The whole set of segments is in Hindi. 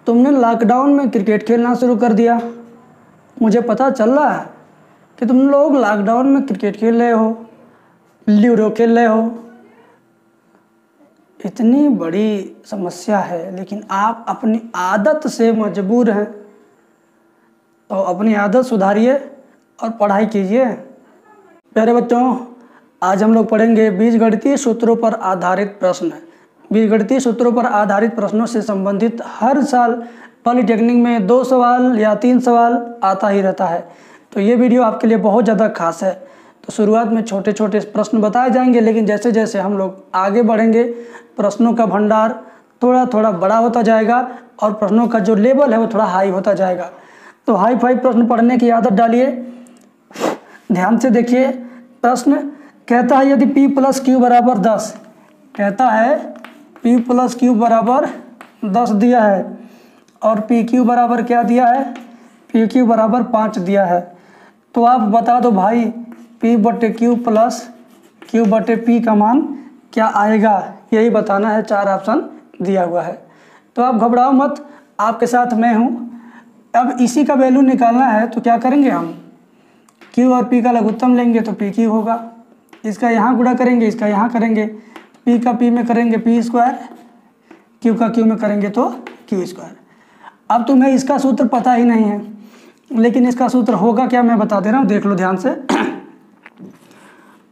तुमने लॉकडाउन में क्रिकेट खेलना शुरू कर दिया। मुझे पता चल रहा है कि तुम लोग लॉकडाउन में क्रिकेट खेल रहे हो, लूडो खेल रहे हो। इतनी बड़ी समस्या है, लेकिन आप अपनी आदत से मजबूर हैं। तो अपनी आदत सुधारिए और पढ़ाई कीजिए। प्यारे बच्चों, आज हम लोग पढ़ेंगे बीजगणितीय सूत्रों पर आधारित प्रश्न। बीजगणितीय सूत्रों पर आधारित प्रश्नों से संबंधित हर साल पॉलिटेक्निक में 2 सवाल या 3 सवाल आता ही रहता है। तो ये वीडियो आपके लिए बहुत ज़्यादा खास है। तो शुरुआत में छोटे छोटे प्रश्न बताए जाएंगे, लेकिन जैसे जैसे हम लोग आगे बढ़ेंगे प्रश्नों का भंडार थोड़ा थोड़ा बड़ा होता जाएगा और प्रश्नों का जो लेवल है वो थोड़ा हाई होता जाएगा। तो हाई फाई प्रश्न पढ़ने की आदत डालिए। ध्यान से देखिए। प्रश्न कहता है यदि p + q = 10, कहता है p + q = 10 दिया है और pq बराबर क्या दिया है, pq बराबर 5 दिया है। तो आप बता दो भाई p/q + q/p का मान क्या आएगा, यही बताना है। 4 ऑप्शन दिया हुआ है। तो आप घबराओ मत, आपके साथ मैं हूँ। अब इसी का वैल्यू निकालना है तो क्या करेंगे हम, q और p का लघुत्तम लेंगे तो pq होगा। इसका यहाँ गुणा करेंगे, इसका यहाँ करेंगे, p का p में करेंगे p², q का q में करेंगे तो q²। अब तुम्हें इसका सूत्र पता ही नहीं है, लेकिन इसका सूत्र होगा क्या मैं बता दे रहा हूँ, देख लो ध्यान से।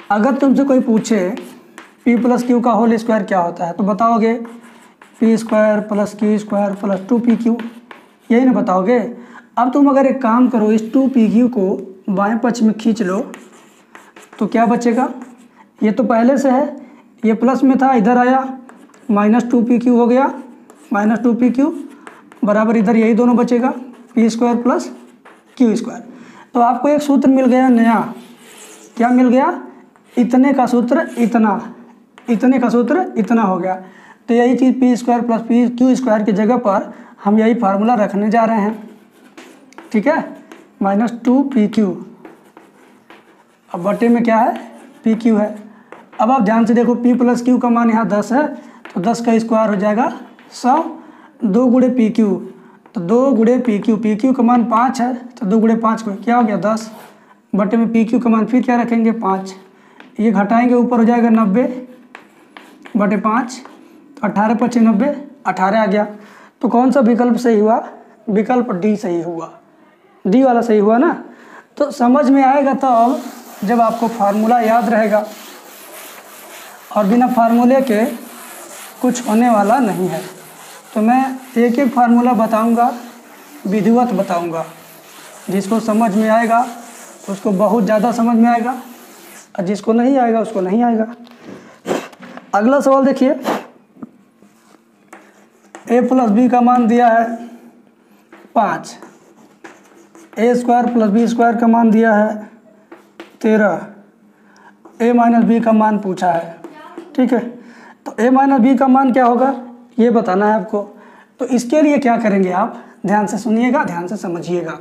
अगर तुमसे कोई पूछे p + q का होल स्क्वायर क्या होता है तो बताओगे p² + q² + 2pq, यही ना बताओगे। अब तुम अगर एक काम करो, इस 2pq को बाएं पक्ष में खींच लो तो क्या बचेगा। ये तो पहले से है, ये प्लस में था, इधर आया -2pq हो गया। -2pq बराबर इधर यही दोनों बचेगा, p² + q²। तो आपको एक सूत्र मिल गया नया। क्या मिल गया, इतने का सूत्र इतना, इतने का सूत्र इतना हो गया। तो यही चीज़ p² + q² की जगह पर हम यही फार्मूला रखने जा रहे हैं, ठीक है। -2pq, अब बटे में क्या है, pq है। अब आप ध्यान से देखो, p + q का मान यहाँ 10 है तो 10 का स्क्वायर हो जाएगा 100। 2 × pq तो 2 × pq, pq का मान 5 है तो 2 × 5 को क्या हो गया 10, बटे में pq का मान फिर क्या रखेंगे 5। ये घटाएंगे ऊपर हो जाएगा 90/5, तो 18 × 5 = 90, 18 आ गया। तो कौन सा विकल्प सही हुआ, विकल्प डी सही हुआ, डी वाला सही हुआ ना। तो समझ में आएगा तब जब आपको फार्मूला याद रहेगा, और बिना फार्मूले के कुछ होने वाला नहीं है। तो मैं एक एक फार्मूला बताऊंगा, विधिवत बताऊंगा। जिसको समझ में आएगा उसको बहुत ज़्यादा समझ में आएगा, और जिसको नहीं आएगा उसको नहीं आएगा। अगला सवाल देखिए, a + b का मान दिया है 5, a² + b² का मान दिया है 13, a - b का मान पूछा है, ठीक है। तो a - b का मान क्या होगा ये बताना है आपको। तो इसके लिए क्या करेंगे आप, ध्यान से सुनिएगा, ध्यान से समझिएगा।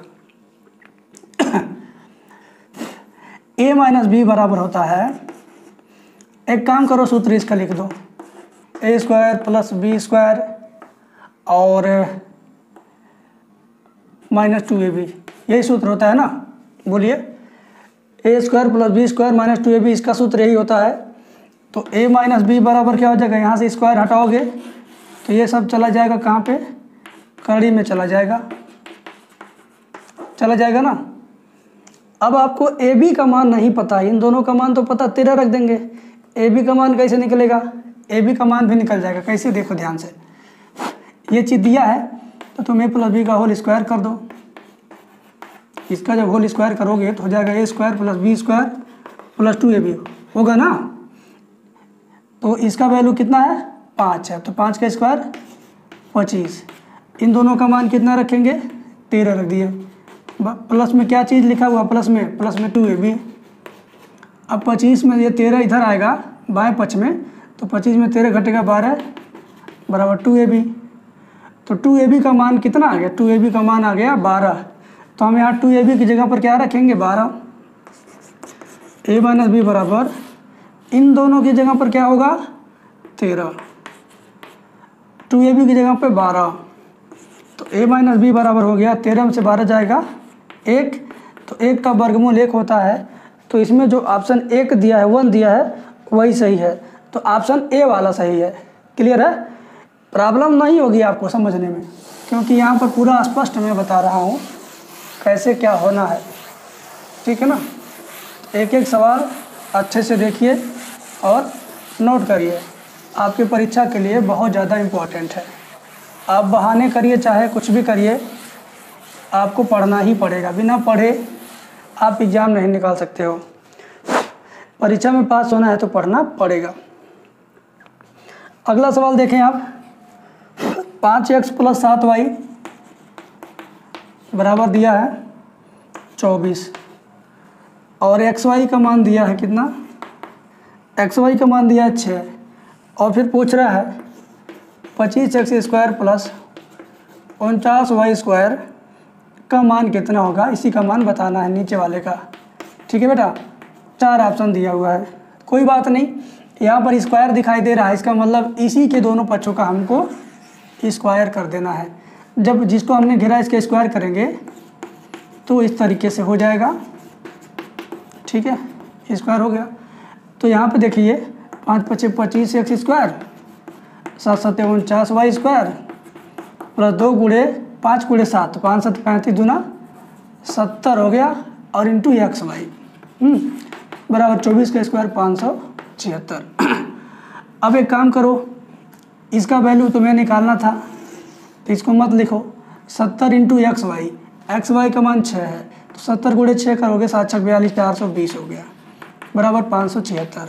a - b बराबर होता है, एक काम करो सूत्र इसका लिख दो, a² + b² और -2ab, यही सूत्र होता है ना। बोलिए, a² + b² - 2ab, इसका सूत्र यही होता है। तो a - b बराबर क्या हो जाएगा, यहाँ से स्क्वायर हटाओगे तो ये सब चला जाएगा कहाँ पे, कड़ी में चला जाएगा, चला जाएगा ना। अब आपको ए बी का मान नहीं पता, इन दोनों का मान तो पता, 13 रख देंगे। ए बी का मान कैसे निकलेगा, ए बी का मान भी निकल जाएगा। कैसे, देखो ध्यान से, ये चीज़ दिया है तो तुम a + b का होल स्क्वायर कर दो। इसका जब होल स्क्वायर करोगे तो हो जाएगा a² + b² + 2ab होगा ना। तो इसका वैल्यू कितना है, 5 है, तो 5 का स्क्वायर 25। इन दोनों का मान कितना रखेंगे, 13 रख दिए। प्लस में क्या चीज़ लिखा हुआ, प्लस में 2ab। अब 25 में ये 13 इधर आएगा बाएं पक्ष में, तो 25 में 13 घटेगा 12 बराबर 2ab। तो 2ab का मान कितना आ गया, 2ab का मान आ गया 12। तो हम यहाँ 2ab की जगह पर क्या रखेंगे, 12। a - b बराबर इन दोनों की जगह पर क्या होगा, 13, 2ab की जगह पे 12। तो a माइनस बी बराबर हो गया 13 में से 12 जाएगा 1, तो 1 का वर्गमूल 1 होता है। तो इसमें जो ऑप्शन 1 दिया है 1 दिया है वही सही है, तो ऑप्शन ए वाला सही है। क्लियर है? प्रॉब्लम नहीं होगी आपको समझने में, क्योंकि यहाँ पर पूरा स्पष्ट मैं बता रहा हूँ कैसे क्या होना है। ठीक है ना? एक एक सवाल अच्छे से देखिए और नोट करिए, आपकी परीक्षा के लिए बहुत ज़्यादा इम्पोर्टेंट है। आप बहाने करिए चाहे कुछ भी करिए, आपको पढ़ना ही पड़ेगा। बिना पढ़े आप एग्ज़ाम नहीं निकाल सकते हो। परीक्षा में पास होना है तो पढ़ना पड़ेगा। अगला सवाल देखें आप, 5x + 7y बराबर दिया है 24 और xy का मान दिया है कितना, xy का मान दिया है 6 और फिर पूछ रहा है 25x² + 49y² का मान कितना होगा, इसी का मान बताना है नीचे वाले का। ठीक है बेटा, 4 ऑप्शन दिया हुआ है। कोई बात नहीं, यहाँ पर स्क्वायर दिखाई दे रहा है, इसका मतलब इसी के दोनों पक्षों का हमको स्क्वायर कर देना है। जब जिसको हमने घेरा इसके स्क्वायर करेंगे तो इस तरीके से हो जाएगा। ठीक है, स्क्वायर हो गया। तो यहाँ पे देखिए 5 × 5 = 25x² 7 × 7 = 49y² प्लस 2 × 5 × 7 5 × 7 = 35 दूना 70 हो गया और इंटू xy बराबर 24 का स्क्वायर 576। अब एक काम करो, इसका वैल्यू तुम्हें निकालना था तो इसको मत लिखो, 70 × xy का मान 6 है तो 70 × 6 करोगे 7 × 6 = 42 420 हो गया बराबर 576।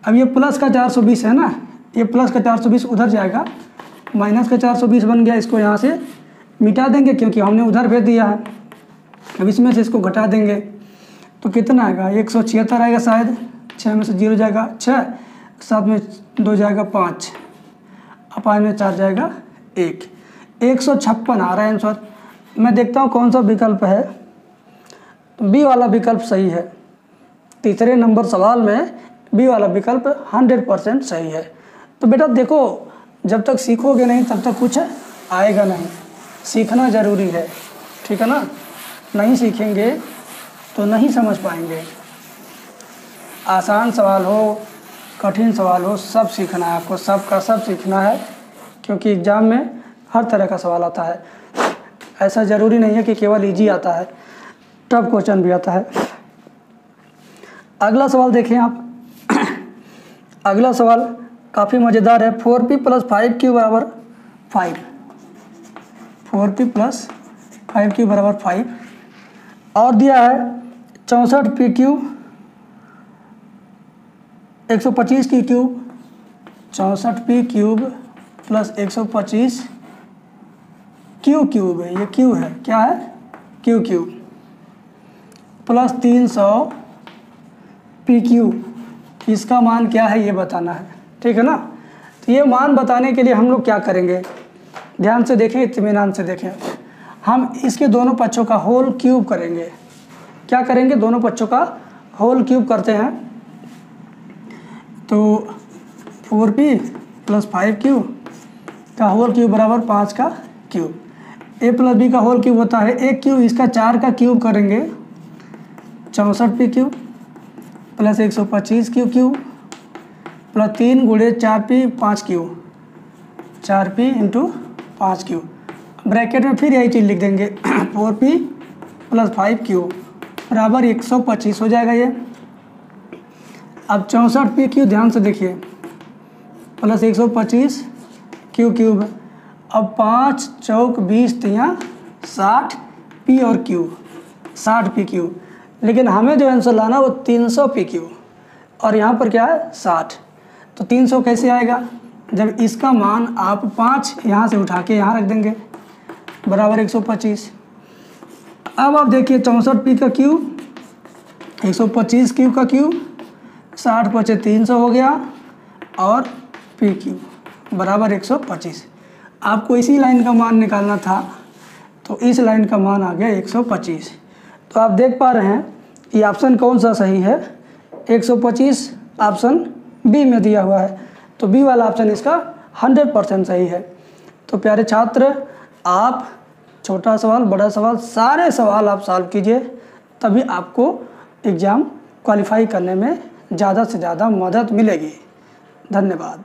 अब ये प्लस का 420 है ना, ये प्लस का 420 उधर जाएगा, माइनस का 420 बन गया। इसको यहाँ से मिटा देंगे क्योंकि हमने उधर भेज दिया है। अब इसमें से इसको घटा देंगे तो कितना आएगा, 176 आएगा शायद। 6 में से 0 जाएगा 6, 7 में 2 जाएगा 5 और 5 में 4 जाएगा 1, 156 आ रहा है आंसर। मैं देखता हूँ कौन सा विकल्प है, तो बी वाला विकल्प सही है। तीसरे नंबर सवाल में बी वाला विकल्प 100% सही है। तो बेटा देखो, जब तक सीखोगे नहीं तब तक कुछ आएगा नहीं, सीखना ज़रूरी है। ठीक है ना? नहीं सीखेंगे तो नहीं समझ पाएंगे। आसान सवाल हो कठिन सवाल हो सब सीखना है आपको, सब का सब सीखना है, क्योंकि एग्ज़ाम में हर तरह का सवाल आता है। ऐसा ज़रूरी नहीं है कि केवल इजी आता है, टफ क्वेश्चन भी आता है। अगला सवाल देखें आप। अगला सवाल काफ़ी मज़ेदार है। 4p + 5q बराबर 5, 4p + 5q बराबर 5 और दिया है 64p³ 125 64p³ + 125 q³ है, ये q है, क्या है q³ प्लस 300 pq, इसका मान क्या है ये बताना है। ठीक है ना? तो ये मान बताने के लिए हम लोग क्या करेंगे, ध्यान से देखें, इत्मीनान से देखें। हम इसके दोनों पक्षों का होल क्यूब करेंगे। क्या करेंगे, दोनों पक्षों का होल क्यूब करते हैं। तो 4p + 5q का होल क्यूब बराबर 5 का क्यूब। a + b का होल क्यूब होता है 1 क्यूब, इसका 4 का क्यूब करेंगे 64p³ + 125 q³ plus 3 × 4p 5q, 4p × 5q। Bracket में फिर यही चीज़ लिख देंगे 4p + 5q बराबर 125 हो जाएगा ये। अब 64p³ ध्यान से देखिए प्लस 125 q³। अब 5 चौक 20 तियाँ 60 p और q, 60p³। लेकिन हमें जो आंसर लाना वो 300p³ और यहाँ पर क्या है 60। तो 300 कैसे आएगा, जब इसका मान आप 5 यहाँ से उठा के यहाँ रख देंगे बराबर 125। अब आप देखिए 64p का क्यूब 125 का क्यूब 60 × 5 = 300 हो गया और p³ बराबर 125। आपको इसी लाइन का मान निकालना था तो इस लाइन का मान आ गया 125। तो आप देख पा रहे हैं ये ऑप्शन कौन सा सही है, 125 ऑप्शन बी में दिया हुआ है। तो बी वाला ऑप्शन इसका 100% सही है। तो प्यारे छात्र, आप छोटा सवाल, बड़ा सवाल, सारे सवाल आप सॉल्व कीजिए, तभी आपको एग्ज़ाम क्वालिफाई करने में ज़्यादा से ज़्यादा मदद मिलेगी। धन्यवाद।